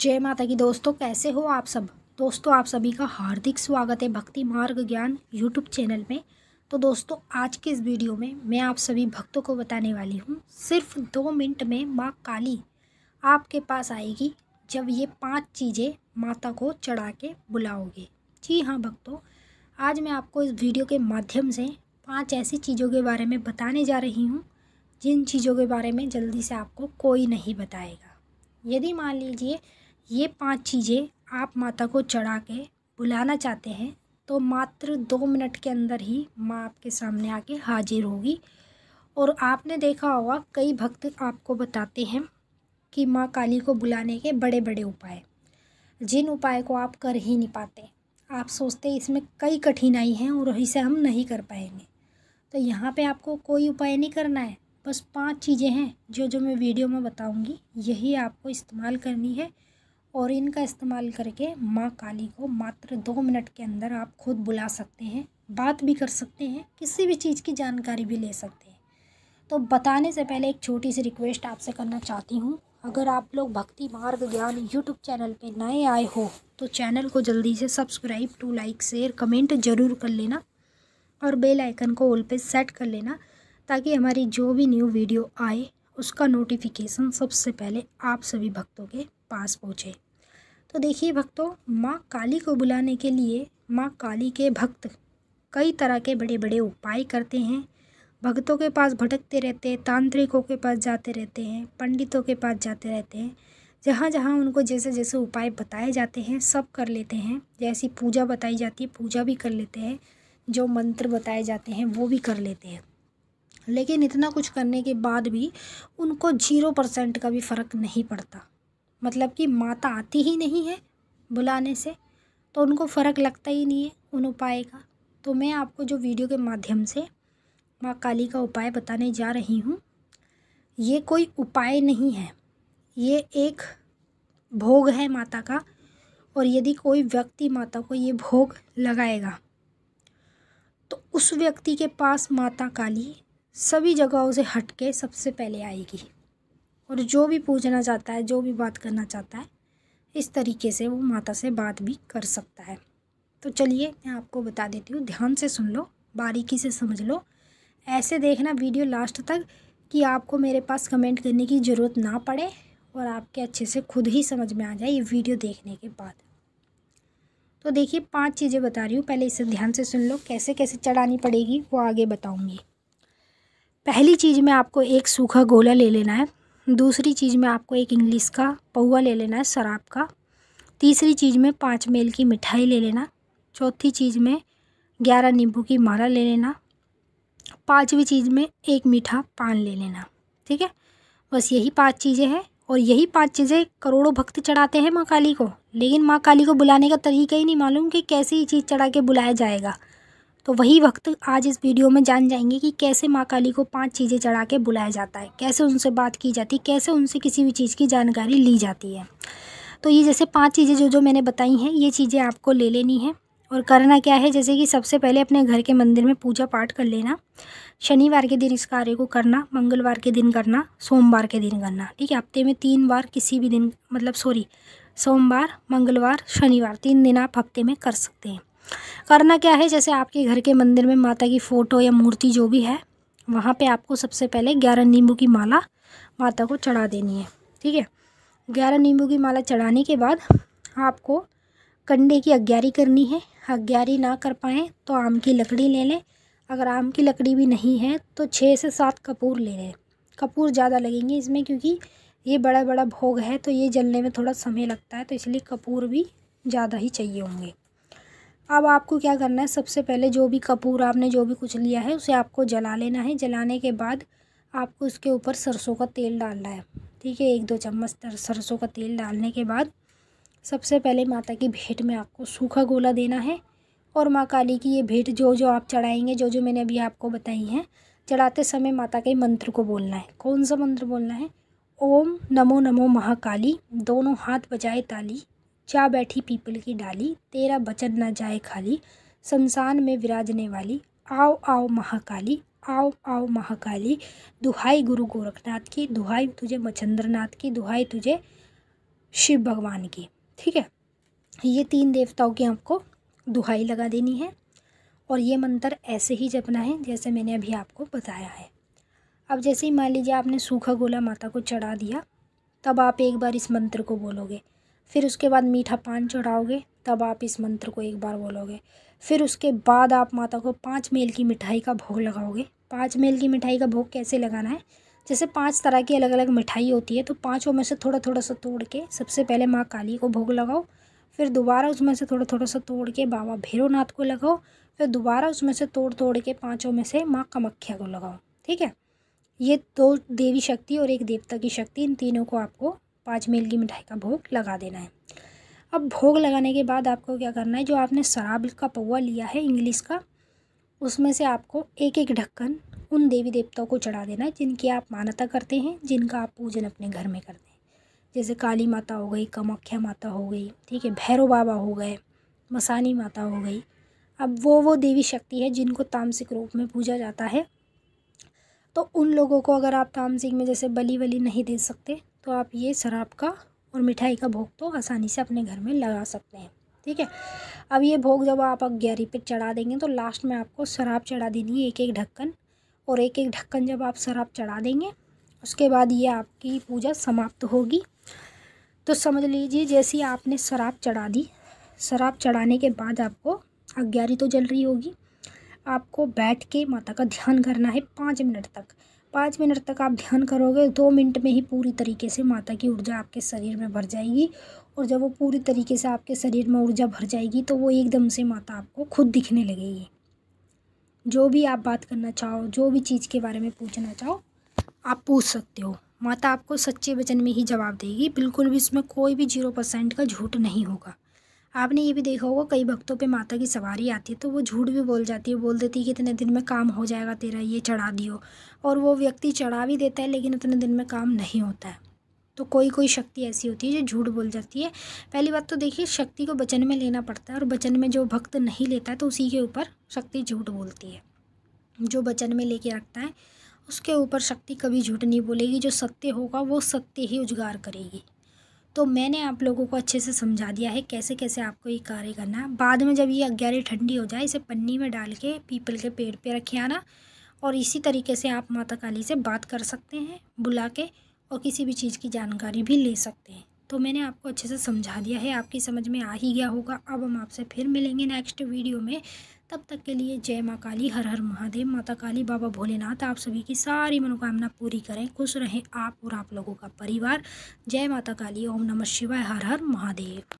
जय माता की दोस्तों, कैसे हो आप सब। दोस्तों, आप सभी का हार्दिक स्वागत है भक्ति मार्ग ज्ञान यूट्यूब चैनल में। तो दोस्तों, आज के इस वीडियो में मैं आप सभी भक्तों को बताने वाली हूँ, सिर्फ 2 मिनट में माँ काली आपके पास आएगी जब ये 5 चीज़ें माता को चढ़ा के बुलाओगे। जी हाँ भक्तों, आज मैं आपको इस वीडियो के माध्यम से 5 ऐसी चीज़ों के बारे में बताने जा रही हूँ जिन चीज़ों के बारे में जल्दी से आपको कोई नहीं बताएगा। यदि मान लीजिए ये 5 चीज़ें आप माता को चढ़ा के बुलाना चाहते हैं तो मात्र 2 मिनट के अंदर ही माँ आपके सामने आके हाजिर होगी। और आपने देखा होगा कई भक्त आपको बताते हैं कि माँ काली को बुलाने के बड़े बड़े उपाय, जिन उपाय को आप कर ही नहीं पाते। आप सोचते इसमें कई कठिनाई हैं और इसे हम नहीं कर पाएंगे। तो यहाँ पे आपको कोई उपाय नहीं करना है, बस 5 चीज़ें हैं जो मैं वीडियो में बताऊँगी, यही आपको इस्तेमाल करनी है। और इनका इस्तेमाल करके माँ काली को मात्र 2 मिनट के अंदर आप खुद बुला सकते हैं, बात भी कर सकते हैं, किसी भी चीज़ की जानकारी भी ले सकते हैं। तो बताने से पहले एक छोटी सी रिक्वेस्ट आपसे करना चाहती हूँ। अगर आप लोग भक्ति मार्ग ज्ञान यूट्यूब चैनल पे नए आए हो तो चैनल को जल्दी से subscribe to like share comment ज़रूर कर लेना और बेल आइकन को ऑल पे सेट कर लेना, ताकि हमारी जो भी न्यू वीडियो आए उसका नोटिफिकेशन सबसे पहले आप सभी भक्तों के पास पहुँचे। तो देखिए भक्तों, माँ काली को बुलाने के लिए माँ काली के भक्त कई तरह के बड़े बड़े उपाय करते हैं। भक्तों के पास भटकते रहते हैं, तांत्रिकों के पास जाते रहते हैं, पंडितों के पास जाते रहते हैं। जहाँ जहाँ उनको जैसे जैसे उपाय बताए जाते हैं सब कर लेते हैं। जैसी पूजा बताई जाती है पूजा भी कर लेते हैं, जो मंत्र बताए जाते हैं वो भी कर लेते हैं। लेकिन इतना कुछ करने के बाद भी उनको 0% का भी फ़र्क नहीं पड़ता। मतलब कि माता आती ही नहीं है बुलाने से, तो उनको फ़र्क लगता ही नहीं है उन उपाय का। तो मैं आपको जो वीडियो के माध्यम से माँ काली का उपाय बताने जा रही हूँ, ये कोई उपाय नहीं है, ये एक भोग है माता का। और यदि कोई व्यक्ति माता को ये भोग लगाएगा तो उस व्यक्ति के पास माता काली सभी जगहों से हट के सबसे पहले आएगी और जो भी पूछना चाहता है, जो भी बात करना चाहता है, इस तरीके से वो माता से बात भी कर सकता है। तो चलिए मैं आपको बता देती हूँ, ध्यान से सुन लो, बारीकी से समझ लो। ऐसे देखना वीडियो लास्ट तक कि आपको मेरे पास कमेंट करने की ज़रूरत ना पड़े और आपके अच्छे से खुद ही समझ में आ जाए ये वीडियो देखने के बाद। तो देखिए 5 चीज़ें बता रही हूँ, पहले इसे ध्यान से सुन लो। कैसे कैसे चढ़ानी पड़ेगी वो आगे बताऊँगी। पहली चीज़ में आपको एक सूखा गोला ले लेना है। दूसरी चीज़ में आपको एक इंग्लिश का पौवा ले लेना है शराब का। तीसरी चीज़ में 5 मेल की मिठाई ले लेना। चौथी चीज़ में 11 नींबू की माला ले लेना। 5वीं चीज़ में 1 मीठा पान ले लेना। ठीक है, बस यही 5 चीज़ें हैं। और यही 5 चीज़ें करोड़ों भक्त चढ़ाते हैं माँ काली को, लेकिन माँ काली को बुलाने का तरीका ही नहीं मालूम कि कैसे ये चीज़ चढ़ा के बुलाया जाएगा। तो वही भक्त आज इस वीडियो में जान जाएंगे कि कैसे माँ काली को 5 चीज़ें चढ़ा के बुलाया जाता है, कैसे उनसे बात की जाती है, कैसे उनसे किसी भी चीज़ की जानकारी ली जाती है। तो ये जैसे 5 चीज़ें जो मैंने बताई हैं, ये चीज़ें आपको ले लेनी है। और करना क्या है, जैसे कि सबसे पहले अपने घर के मंदिर में पूजा पाठ कर लेना। शनिवार के दिन इस कार्य को करना, मंगलवार के दिन करना, सोमवार के दिन करना। ठीक है, हफ्ते में 3 बार किसी भी दिन, सोमवार, मंगलवार, शनिवार, 3 दिन आप हफ्ते में कर सकते हैं। करना क्या है, जैसे आपके घर के मंदिर में माता की फ़ोटो या मूर्ति जो भी है, वहाँ पे आपको सबसे पहले 11 नींबू की माला माता को चढ़ा देनी है। ठीक है, 11 नींबू की माला चढ़ाने के बाद आपको कंडे की अग्यारी करनी है। अग्यारी ना कर पाएँ तो आम की लकड़ी ले लें। अगर आम की लकड़ी भी नहीं है तो 6 से 7 कपूर ले लें। कपूर ज़्यादा लगेंगे इसमें, क्योंकि ये बड़ा बड़ा भोग है तो ये जलने में थोड़ा समय लगता है, तो इसलिए कपूर भी ज़्यादा ही चाहिए होंगे। अब आपको क्या करना है, सबसे पहले जो भी कपूर आपने जो भी कुछ लिया है उसे आपको जला लेना है। जलाने के बाद आपको उसके ऊपर सरसों का तेल डालना है। ठीक है, 1-2 चम्मच सरसों का तेल डालने के बाद सबसे पहले माता की भेंट में आपको सूखा गोला देना है। और माँ काली की ये भेंट जो जो आप चढ़ाएंगे, जो जो मैंने अभी आपको बताई हैं, चढ़ाते समय माता के मंत्र को बोलना है। कौन सा मंत्र बोलना है? ओम नमो नमो महाकाली, दोनों हाथ बजाए ताली, जा बैठी पीपल की डाली, तेरा बचन न जाए खाली, शमशान में विराजने वाली, आओ आओ महाकाली, आओ आओ महाकाली, दुहाई गुरु गोरखनाथ की, दुहाई तुझे मच्छंद्रनाथ की, दुहाई तुझे शिव भगवान की। ठीक है, ये 3 देवताओं की आपको दुहाई लगा देनी है और ये मंत्र ऐसे ही जपना है जैसे मैंने अभी आपको बताया है। अब जैसे ही मान लीजिए आपने सूखा गोला माता को चढ़ा दिया, तब आप एक बार इस मंत्र को बोलोगे। फिर उसके बाद मीठा पान चढ़ाओगे, तब आप इस मंत्र को एक बार बोलोगे। फिर उसके बाद आप माता को 5 मेल की मिठाई का भोग लगाओगे। 5 मेल की मिठाई का भोग कैसे लगाना है, जैसे 5 तरह की अलग अलग मिठाई होती है, तो 5 में से थोड़ा थोड़ा सा तोड़ के सबसे पहले माँ काली को भोग लगाओ। फिर दोबारा उसमें से थोड़ा थोड़ा सा तोड़ के बाबा भैरवनाथ को लगाओ। फिर दोबारा उसमें से तोड़ के 5 में से माँ कामाख्या को लगाओ। ठीक है, ये 2 देवी शक्ति और 1 देवता की शक्ति, इन तीनों को आपको 5 मेल की मिठाई का भोग लगा देना है। अब भोग लगाने के बाद आपको क्या करना है, जो आपने शराब का पौवा लिया है इंग्लिश का, उसमें से आपको एक एक ढक्कन उन देवी देवताओं को चढ़ा देना है जिनकी आप मान्यता करते हैं, जिनका आप पूजन अपने घर में करते हैं। जैसे काली माता हो गई, कामाख्या माता हो गई, ठीक है, भैरव बाबा हो गए, मसानी माता हो गई। अब वो देवी शक्ति है जिनको तामसिक रूप में पूजा जाता है। तो उन लोगों को अगर आप तामसिक में जैसे बलि वली नहीं दे सकते, तो आप ये शराब का और मिठाई का भोग तो आसानी से अपने घर में लगा सकते हैं। ठीक है, अब ये भोग जब आप अग्यारी पे चढ़ा देंगे तो लास्ट में आपको शराब चढ़ा देनी है, एक एक ढक्कन। और एक एक ढक्कन जब आप शराब चढ़ा देंगे, उसके बाद ये आपकी पूजा समाप्त होगी। तो समझ लीजिए जैसे ही आपने शराब चढ़ा दी, शराब चढ़ाने के बाद आपको अग्यारी तो जल रही होगी, आपको बैठ के माता का ध्यान करना है 5 मिनट तक। 5 मिनट तक आप ध्यान करोगे, 2 मिनट में ही पूरी तरीके से माता की ऊर्जा आपके शरीर में भर जाएगी। और जब वो पूरी तरीके से आपके शरीर में ऊर्जा भर जाएगी तो वो एकदम से माता आपको खुद दिखने लगेगी। जो भी आप बात करना चाहो, जो भी चीज़ के बारे में पूछना चाहो, आप पूछ सकते हो। माता आपको सच्चे वचन में ही जवाब देगी, बिल्कुल भी इसमें कोई भी 0% का झूठ नहीं होगा। आपने ये भी देखा होगा, कई भक्तों पे माता की सवारी आती है तो वो झूठ भी बोल जाती है, बोल देती है कि इतने दिन में काम हो जाएगा तेरा, ये चढ़ा दियो। और वो व्यक्ति चढ़ा भी देता है लेकिन इतने दिन में काम नहीं होता है। तो कोई कोई शक्ति ऐसी होती है जो झूठ बोल जाती है। पहली बात तो देखिए, शक्ति को वचन में लेना पड़ता है और वचन में जो भक्त नहीं लेता है तो उसी के ऊपर शक्ति झूठ बोलती है। जो वचन में लेके रखता है उसके ऊपर शक्ति कभी झूठ नहीं बोलेगी। जो सत्य होगा वो सत्य ही उजागर करेगी। तो मैंने आप लोगों को अच्छे से समझा दिया है कैसे कैसे आपको ये कार्य करना है। बाद में जब ये अग्यारी ठंडी हो जाए, इसे पन्नी में डाल के पीपल के पेड़ पे रखे आना, और इसी तरीके से आप माता काली से बात कर सकते हैं बुला के, और किसी भी चीज़ की जानकारी भी ले सकते हैं। तो मैंने आपको अच्छे से समझा दिया है, आपकी समझ में आ ही गया होगा। अब हम आपसे फिर मिलेंगे नेक्स्ट वीडियो में। तब तक के लिए जय माँ काली, हर हर महादेव। माता काली, बाबा भोलेनाथ आप सभी की सारी मनोकामना पूरी करें, खुश रहें आप और आप लोगों का परिवार। जय माता काली, ओम नमः शिवाय, हर हर महादेव।